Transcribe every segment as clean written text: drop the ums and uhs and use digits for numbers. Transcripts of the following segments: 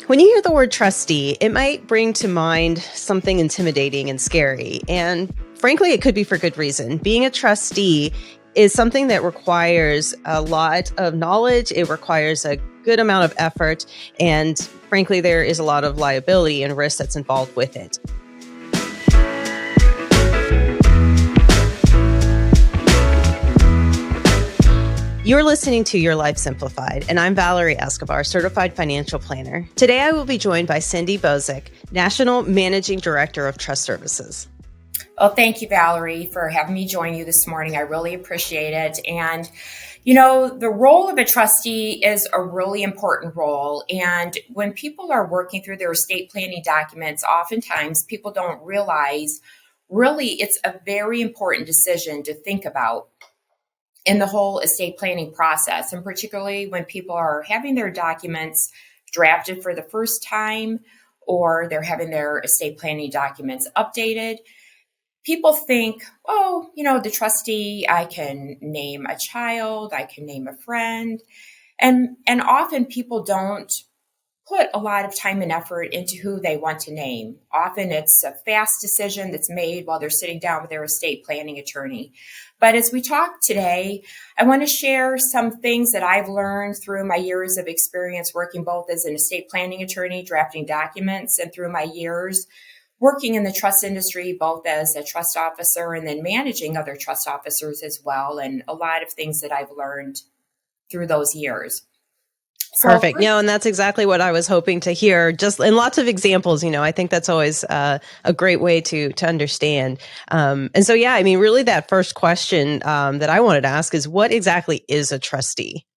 When you hear the word trustee, it might bring to mind something intimidating and scary. And frankly, it could be for good reason. Being a trustee is something that requires a lot of knowledge. It requires a good amount of effort. And frankly, there is a lot of liability and risk that's involved with it. You're listening to Your Life Simplified, and I'm Valerie Escobar, Certified Financial Planner. Today, I will be joined by Cindy Bozik, National Managing Director of Trust Services. Well, thank you, Valerie, for having me join you this morning. I really appreciate it. And, you know, the role of a trustee is a really important role. And when people are working through their estate planning documents, oftentimes people don't realize really it's a very important decision to think about in the whole estate planning process, and particularly when people are having their documents drafted for the first time or they're having their estate planning documents updated. People think, oh, you know, the trustee, I can name a child, I can name a friend. And often people don't put a lot of time and effort into who they want to name. Often it's a fast decision that's made while they're sitting down with their estate planning attorney. But as we talk today, I want to share some things that I've learned through my years of experience working both as an estate planning attorney, drafting documents, and through my years working in the trust industry, both as a trust officer and then managing other trust officers as well, and a lot of things that I've learned through those years. Perfect. And that's exactly what I was hoping to hear, just in lots of examples. I think that's always a great way to understand. Really that first question that I wanted to ask is, what exactly is a trustee?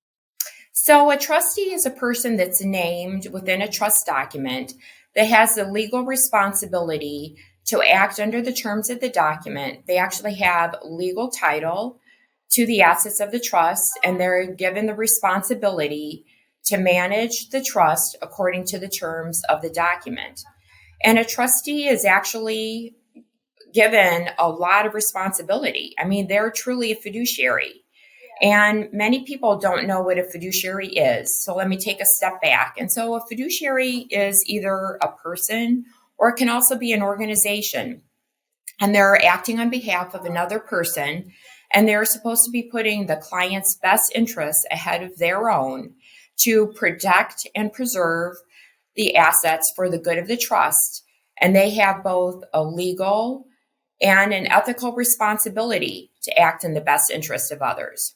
So a trustee is a person that's named within a trust document that has the legal responsibility to act under the terms of the document. They actually have legal title to the assets of the trust, and they're given the responsibility to manage the trust according to the terms of the document. And a trustee is actually given a lot of responsibility. I mean, they're truly a fiduciary. And many people don't know what a fiduciary is. So let me take a step back. And so a fiduciary is either a person or it can also be an organization. And they're acting on behalf of another person. And they're supposed to be putting the client's best interests ahead of their own to protect and preserve the assets for the good of the trust. And they have both a legal and an ethical responsibility to act in the best interest of others.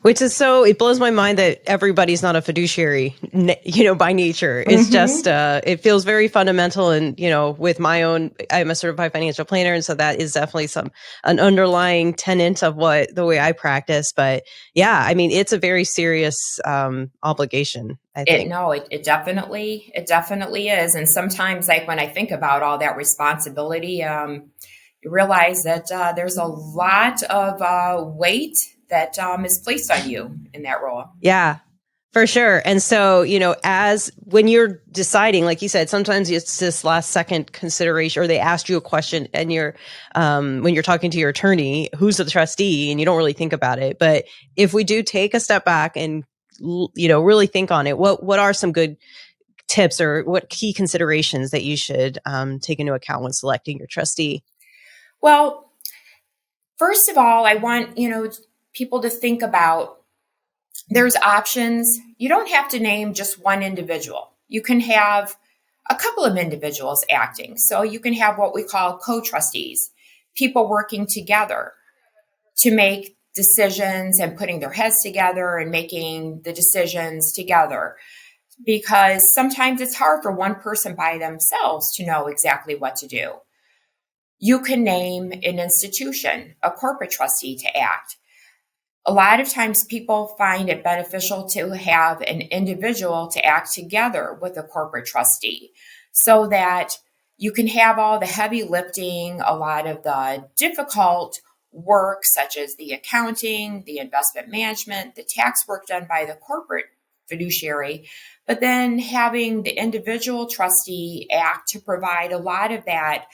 Which is it blows my mind that everybody's not a fiduciary, by nature. It's just, it feels very fundamental. And, with my own, I'm a certified financial planner. And so that is definitely an underlying tenet of the way I practice. But yeah, I mean, it's a very serious obligation, I think. It definitely is. And sometimes, like when I think about all that responsibility, you realize that there's a lot of weight that is placed on you in that role. Yeah, for sure. And so, as when you're deciding, like you said, sometimes it's this last second consideration, or they asked you a question and you're, when you're talking to your attorney, who's the trustee, and you don't really think about it. But if we do take a step back and, really think on it, what are some good tips or what key considerations that you should take into account when selecting your trustee? Well, first of all, I want, people to think about there's options. You don't have to name just one individual. You can have a couple of individuals acting. So you can have what we call co-trustees, people working together to make decisions and putting their heads together and making the decisions together. Because sometimes it's hard for one person by themselves to know exactly what to do. You can name an institution, a corporate trustee, to act. A lot of times people find it beneficial to have an individual to act together with a corporate trustee so that you can have all the heavy lifting, a lot of the difficult work, such as the accounting, the investment management, the tax work done by the corporate fiduciary, but then having the individual trustee act to provide a lot of that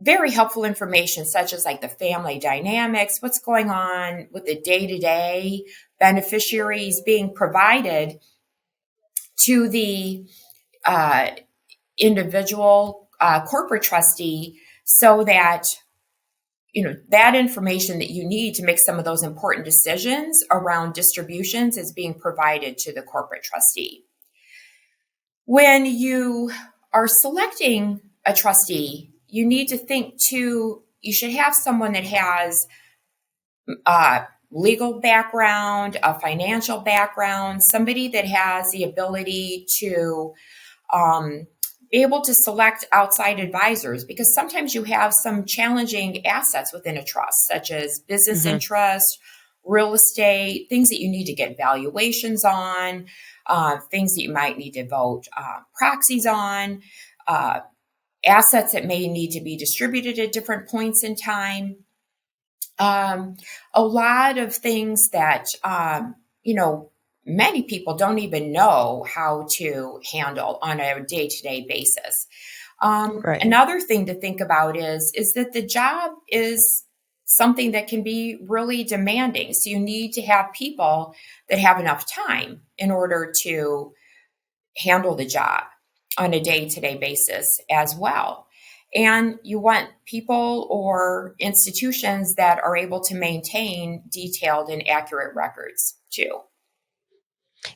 very helpful information, such as like the family dynamics, what's going on with the day-to-day beneficiaries being provided to the individual corporate trustee so that that information that you need to make some of those important decisions around distributions is being provided to the corporate trustee. When you are selecting a trustee, you need to think too, you should have someone that has a legal background, a financial background, somebody that has the ability to be able to select outside advisors, because sometimes you have some challenging assets within a trust, such as business interest, real estate, things that you need to get valuations on, things that you might need to vote proxies on, assets that may need to be distributed at different points in time. A lot of things that, many people don't even know how to handle on a day-to-day basis. Right. Another thing to think about is that the job is something that can be really demanding. So you need to have people that have enough time in order to handle the job on a day-to-day basis as well. And you want people or institutions that are able to maintain detailed and accurate records too.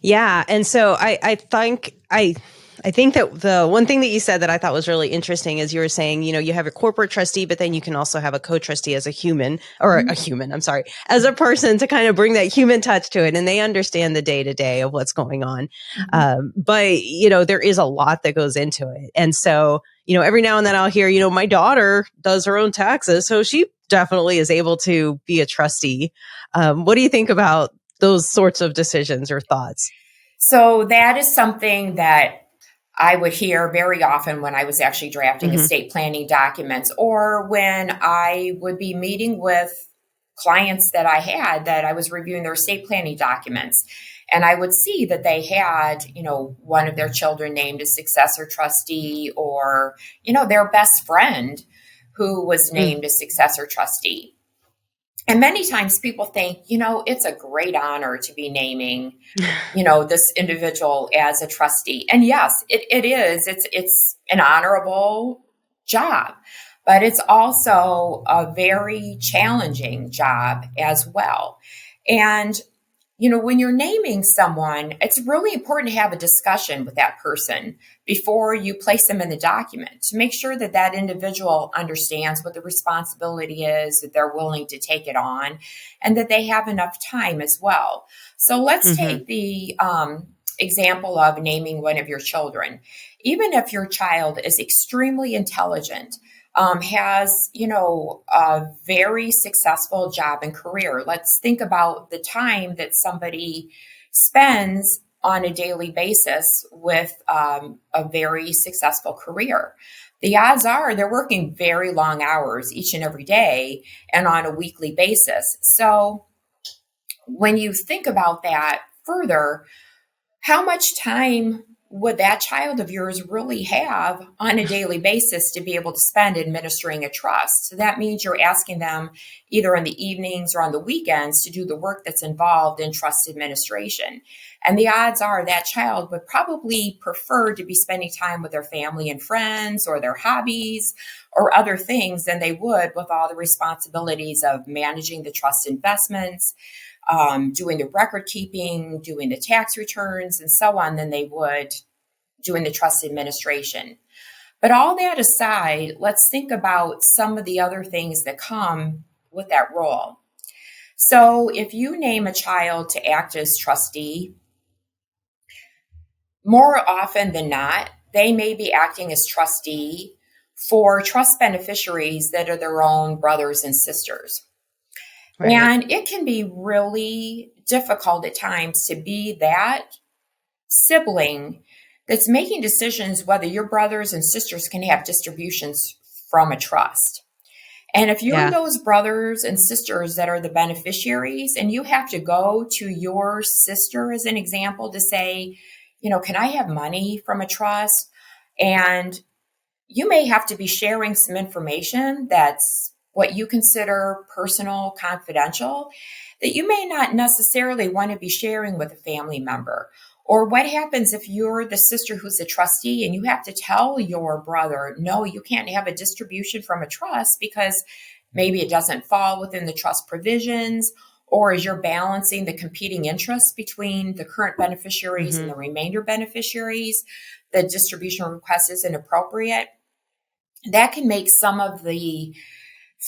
Yeah. And so I think that the one thing that you said that I thought was really interesting is you were saying, you have a corporate trustee, but then you can also have a co-trustee as a human I'm sorry, as a person to kind of bring that human touch to it. And they understand the day to day of what's going on. But there is a lot that goes into it. And so, every now and then I'll hear, my daughter does her own taxes. So she definitely is able to be a trustee. What do you think about those sorts of decisions or thoughts? So that is something that I would hear very often when I was actually drafting estate planning documents, or when I would be meeting with clients that I was reviewing their estate planning documents. And I would see that they had, one of their children named as successor trustee, or, their best friend who was named as successor trustee. And many times people think, it's a great honor to be naming, this individual as a trustee. And yes, it is. It's an honorable job, but it's also a very challenging job as well. And when you're naming someone, it's really important to have a discussion with that person before you place them in the document to make sure that that individual understands what the responsibility is, that they're willing to take it on, and that they have enough time as well. So let's take the example of naming one of your children. Even if your child is extremely intelligent, has, a very successful job and career. Let's think about the time that somebody spends on a daily basis with a very successful career. The odds are they're working very long hours each and every day and on a weekly basis. So when you think about that further, how much time would that child of yours really have on a daily basis to be able to spend administering a trust? So that means you're asking them either in the evenings or on the weekends to do the work that's involved in trust administration. And the odds are that child would probably prefer to be spending time with their family and friends or their hobbies or other things than they would with all the responsibilities of managing the trust investments, doing the record keeping, doing the tax returns, and so on, than they would doing the trust administration. But all that aside, let's think about some of the other things that come with that role. So if you name a child to act as trustee, more often than not, they may be acting as trustee for trust beneficiaries that are their own brothers and sisters. Right. And it can be really difficult at times to be that sibling that's making decisions whether your brothers and sisters can have distributions from a trust. And if you're those brothers and sisters that are the beneficiaries, and you have to go to your sister as an example to say, can I have money from a trust? And you may have to be sharing some information that's what you consider personal, confidential, that you may not necessarily want to be sharing with a family member. Or what happens if you're the sister who's a trustee and you have to tell your brother, no, you can't have a distribution from a trust because maybe it doesn't fall within the trust provisions, or as you're balancing the competing interests between the current beneficiaries and the remainder beneficiaries, the distribution request isn't appropriate. That can make some of the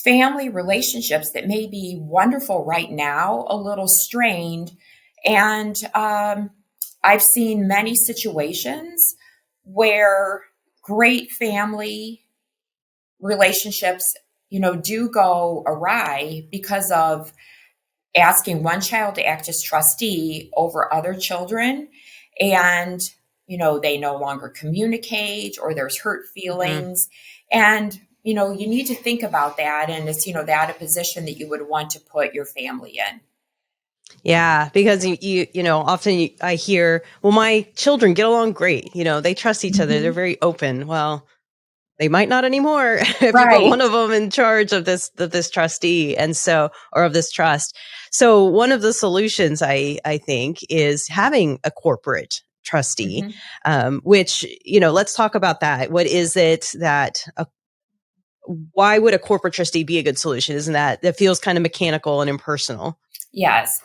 family relationships that may be wonderful right now a little strained. And I've seen many situations where great family relationships, do go awry because of asking one child to act as trustee over other children. And, they no longer communicate, or there's hurt feelings. And, you need to think about that. And it's, that a position that you would want to put your family in. Yeah, because often I hear, well, my children get along great. They trust each other. They're very open. Well, they might not anymore if you put one of them in charge of this trustee, or of this trust. So one of the solutions I think is having a corporate trustee, which, let's talk about that. What is it that why would a corporate trustee be a good solution? Isn't that feels kind of mechanical and impersonal? Yes.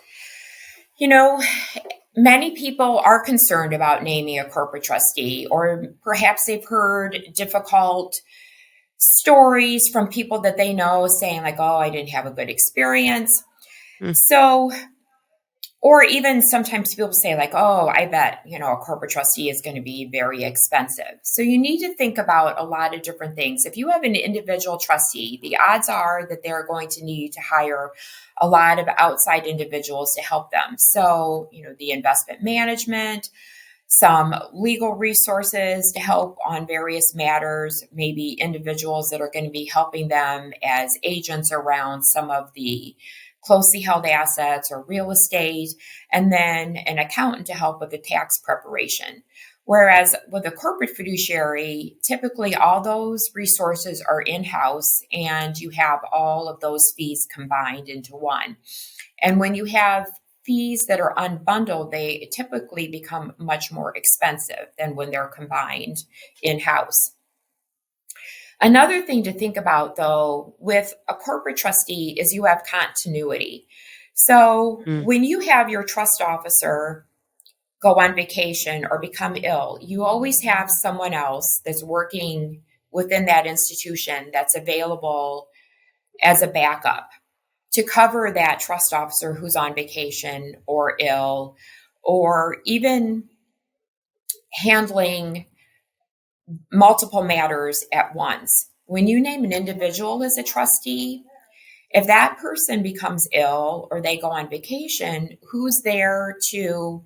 Many people are concerned about naming a corporate trustee, or perhaps they've heard difficult stories from people that they know saying like, oh, I didn't have a good experience. So, or even sometimes people say like, oh, I bet, a corporate trustee is going to be very expensive. So you need to think about a lot of different things. If you have an individual trustee, the odds are that they're going to need to hire a lot of outside individuals to help them. So, the investment management, some legal resources to help on various matters, maybe individuals that are going to be helping them as agents around some of the closely held assets or real estate, and then an accountant to help with the tax preparation. Whereas with a corporate fiduciary, typically all those resources are in-house and you have all of those fees combined into one. And when you have fees that are unbundled, they typically become much more expensive than when they're combined in-house. Another thing to think about, though, with a corporate trustee is you have continuity. So when you have your trust officer go on vacation or become ill, you always have someone else that's working within that institution that's available as a backup to cover that trust officer who's on vacation or ill, or even handling multiple matters at once. When you name an individual as a trustee, if that person becomes ill or they go on vacation, who's there to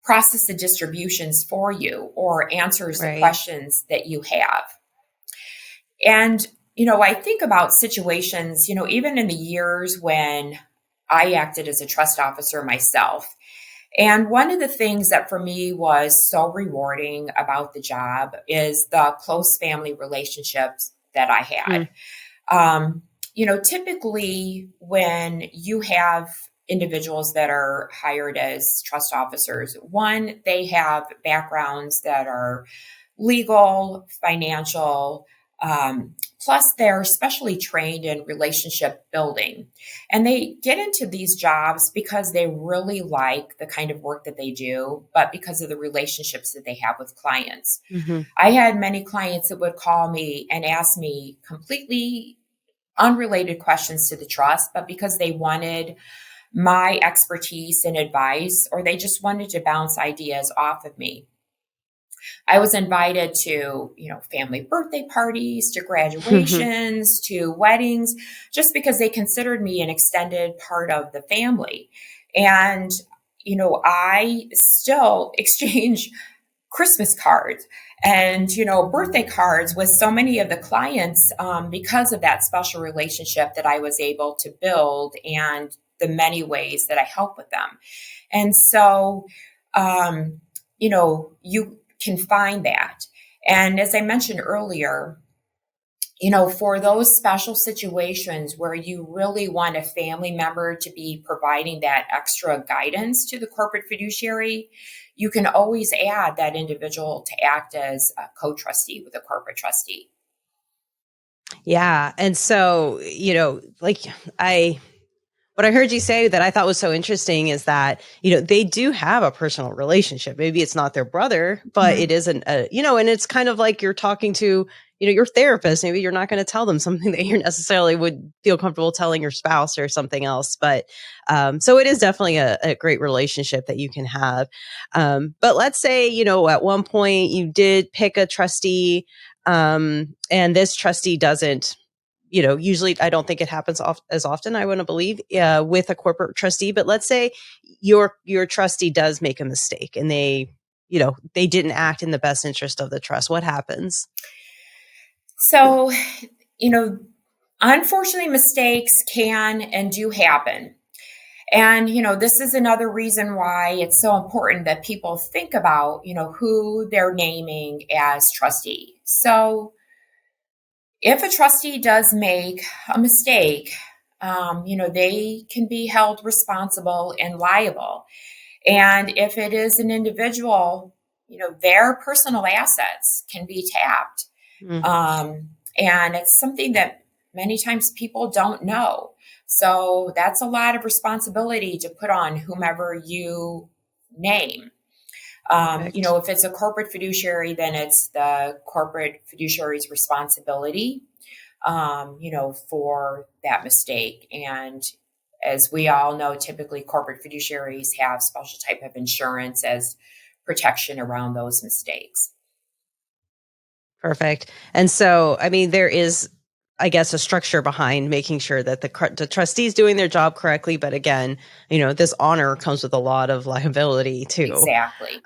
process the distributions for you or answers the questions that you have? And, I think about situations, even in the years when I acted as a trust officer myself. And one of the things that for me was so rewarding about the job is the close family relationships that I had. Typically when you have individuals that are hired as trust officers, one, they have backgrounds that are legal, financial, plus they're specially trained in relationship building. And they get into these jobs because they really like the kind of work that they do, but because of the relationships that they have with clients. I had many clients that would call me and ask me completely unrelated questions to the trust, but because they wanted my expertise and advice, or they just wanted to bounce ideas off of me. I was invited to, family birthday parties, to graduations, to weddings, just because they considered me an extended part of the family. And, I still exchange Christmas cards and, birthday cards with so many of the clients because of that special relationship that I was able to build and the many ways that I help with them. And so, you can find that. And as I mentioned earlier, for those special situations where you really want a family member to be providing that extra guidance to the corporate fiduciary, you can always add that individual to act as a co-trustee with a corporate trustee. Yeah. And so, what I heard you say that I thought was so interesting is that, they do have a personal relationship. Maybe it's not their brother, but it isn't, and it's kind of like you're talking to, your therapist. Maybe you're not going to tell them something that you necessarily would feel comfortable telling your spouse or something else. But so it is definitely a great relationship that you can have. But let's say, at one point you did pick a trustee, and this trustee doesn't, usually I don't think it happens as often, I want to believe, with a corporate trustee. But let's say your trustee does make a mistake and they didn't act in the best interest of the trust. What happens? So, unfortunately, mistakes can and do happen. And, this is another reason why it's so important that people think about, who they're naming as trustee. So if a trustee does make a mistake, they can be held responsible and liable. And if it is an individual, their personal assets can be tapped. And it's something that many times people don't know. So that's a lot of responsibility to put on whomever you name. If it's a corporate fiduciary, then it's the corporate fiduciary's responsibility, for that mistake. And as we all know, typically corporate fiduciaries have special type of insurance as protection around those mistakes. Perfect. And so, I mean, there is, I guess, a structure behind making sure that the trustee's doing their job correctly. But again, this honor comes with a lot of liability too. Exactly.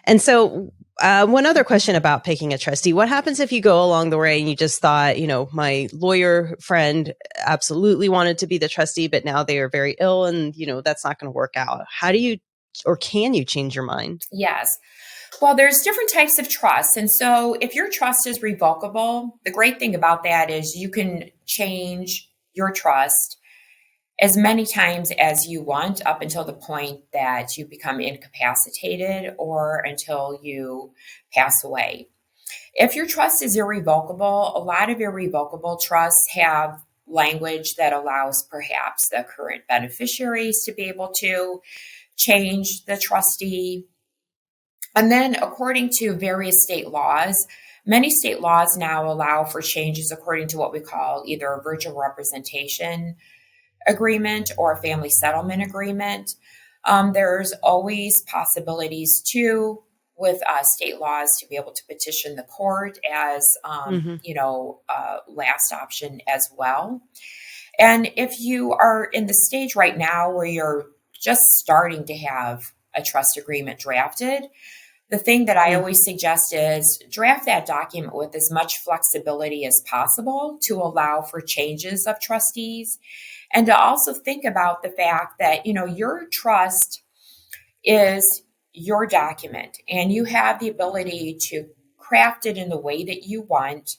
And so one other question about picking a trustee: what happens if you go along the way and you just thought, my lawyer friend absolutely wanted to be the trustee, but now they are very ill and, that's not going to work out? How do you, or can you change your mind? Yes. Well, there's different types of trusts. And so if your trust is revocable, the great thing about that is you can change your trust as many times as you want up until the point that you become incapacitated or until you pass away. If your trust is irrevocable, a lot of irrevocable trusts have language that allows perhaps the current beneficiaries to be able to change the trustee. And then according to various state laws, many state laws now allow for changes according to what we call either a virtual representation agreement or a family settlement agreement. There's always possibilities too with state laws to be able to petition the court as, last option as well. And if you are in the stage right now where you're just starting to have a trust agreement drafted, the thing that I always suggest is draft that document with as much flexibility as possible to allow for changes of trustees, and to also think about the fact that, your trust is your document and you have the ability to craft it in the way that you want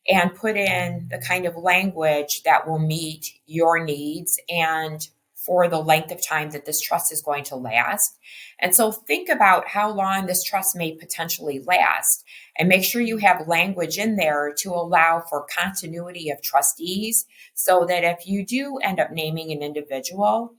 and put in the kind of language that will meet your needs and for the length of time that this trust is going to last. And so think about how long this trust may potentially last and make sure you have language in there to allow for continuity of trustees so that if you do end up naming an individual,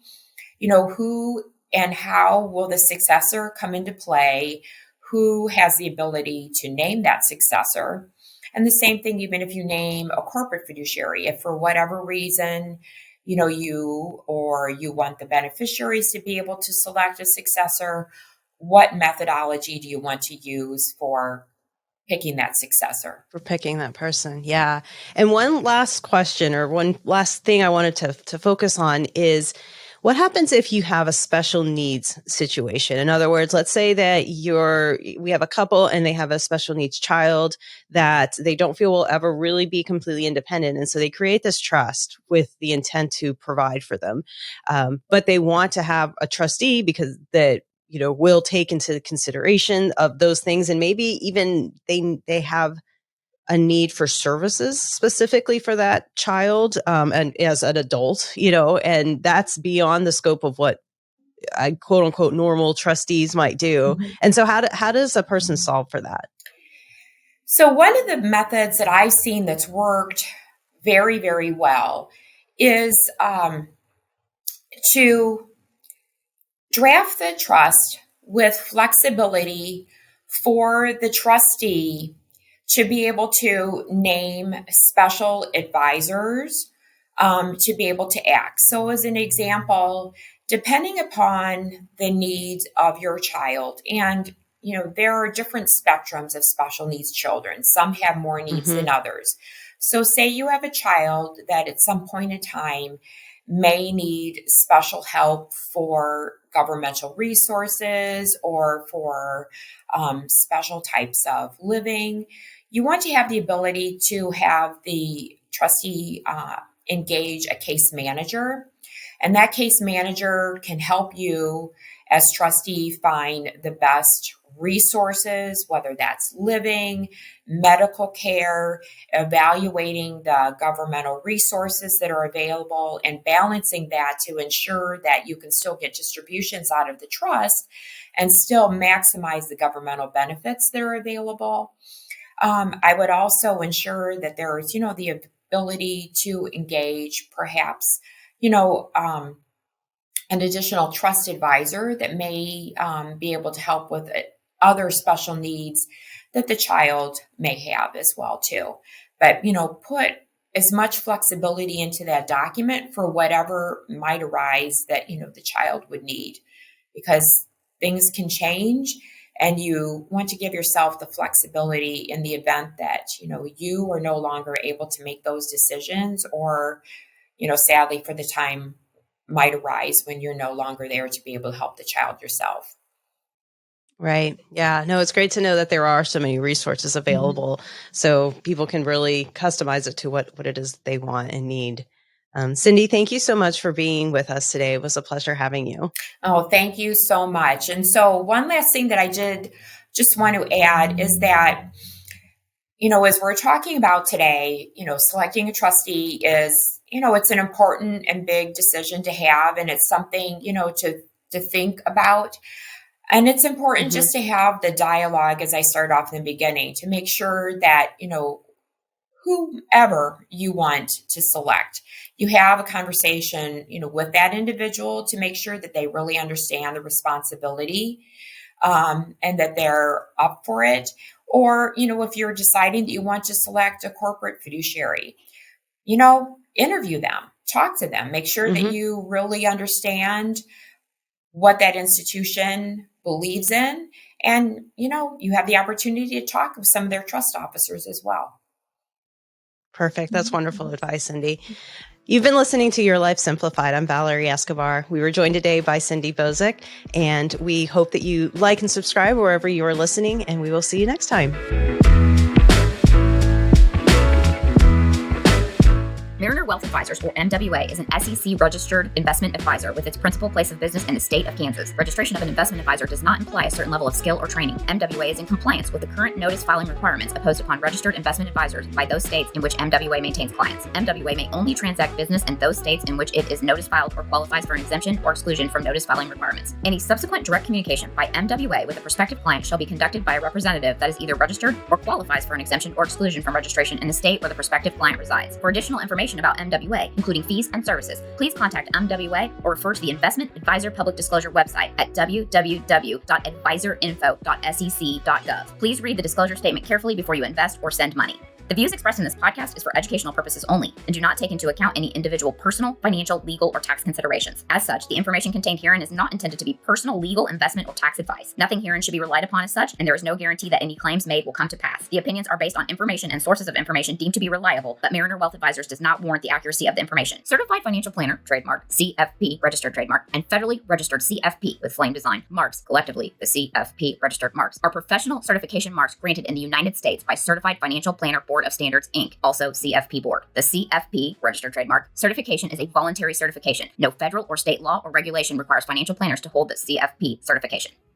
who and how will the successor come into play, who has the ability to name that successor. And the same thing, even if you name a corporate fiduciary, if for whatever reason, you want the beneficiaries to be able to select a successor, what methodology do you want to use for picking that successor? For picking that person. Yeah. And one last question, or one last thing I wanted to focus on is, what happens if you have a special needs situation? In other words, let's say that we have a couple and they have a special needs child that they don't feel will ever really be completely independent. And so they create this trust with the intent to provide for them. But they want to have a trustee because that, will take into consideration of those things. And maybe even they have a need for services specifically for that child, and as an adult, and that's beyond the scope of what quote unquote normal trustees might do. Mhm. And so how does a person solve for that? So one of the methods that I've seen that's worked very, very well is to draft the trust with flexibility for the trustee to be able to name special advisors to be able to act. So, as an example, depending upon the needs of your child, and there are different spectrums of special needs children. Some have more needs than others. So, say you have a child that at some point in time may need special help for governmental resources or for special types of living. You want to have the ability to have the trustee engage a case manager, and that case manager can help you as trustee find the best resources, whether that's living, medical care, evaluating the governmental resources that are available, and balancing that to ensure that you can still get distributions out of the trust and still maximize the governmental benefits that are available. I would also ensure that there is, the ability to engage perhaps, an additional trust advisor that may be able to help with other special needs that the child may have as well too. But, put as much flexibility into that document for whatever might arise that, the child would need, because things can change. And you want to give yourself the flexibility in the event that, you are no longer able to make those decisions, or, sadly for the time might arise when you're no longer there to be able to help the child yourself. Right. Yeah. No, it's great to know that there are so many resources available so people can really customize it to what it is they want and need. Cindy, thank you so much for being with us today. It was a pleasure having you. Oh, thank you so much. And so one last thing that I did just want to add is that, as we're talking about today, selecting a trustee is, it's an important and big decision to have. And it's something, to think about. And it's important just to have the dialogue, as I started off in the beginning, to make sure that, whomever you want to select, you have a conversation, with that individual to make sure that they really understand the responsibility and that they're up for it. Or, if you're deciding that you want to select a corporate fiduciary, interview them, talk to them, make sure that you really understand what that institution believes in. And, you have the opportunity to talk with some of their trust officers as well. Perfect. That's wonderful advice, Cindy. You've been listening to Your Life Simplified. I'm Valerie Escobar. We were joined today by Cindy Bozik, and we hope that you like and subscribe wherever you are listening, and we will see you next time. Mariner Wealth Advisors, or MWA, is an SEC-registered investment advisor with its principal place of business in the state of Kansas. Registration of an investment advisor does not imply a certain level of skill or training. MWA is in compliance with the current notice filing requirements imposed upon registered investment advisors by those states in which MWA maintains clients. MWA may only transact business in those states in which it is notice filed or qualifies for an exemption or exclusion from notice filing requirements. Any subsequent direct communication by MWA with a prospective client shall be conducted by a representative that is either registered or qualifies for an exemption or exclusion from registration in the state where the prospective client resides. For additional information about MWA, including fees and services, please contact MWA or refer to the Investment Advisor Public Disclosure website at www.advisorinfo.sec.gov. Please read the disclosure statement carefully before you invest or send money. The views expressed in this podcast is for educational purposes only and do not take into account any individual personal, financial, legal, or tax considerations. As such, the information contained herein is not intended to be personal, legal, investment, or tax advice. Nothing herein should be relied upon as such, and there is no guarantee that any claims made will come to pass. The opinions are based on information and sources of information deemed to be reliable, but Mariner Wealth Advisors does not warrant the accuracy of the information. Certified Financial Planner, trademark, CFP, registered trademark, and federally registered CFP with flame design marks, collectively the CFP registered marks, are professional certification marks granted in the United States by Certified Financial Planner Board of Standards, Inc., also CFP Board. The CFP, registered trademark, certification is a voluntary certification. No federal or state law or regulation requires financial planners to hold the CFP certification.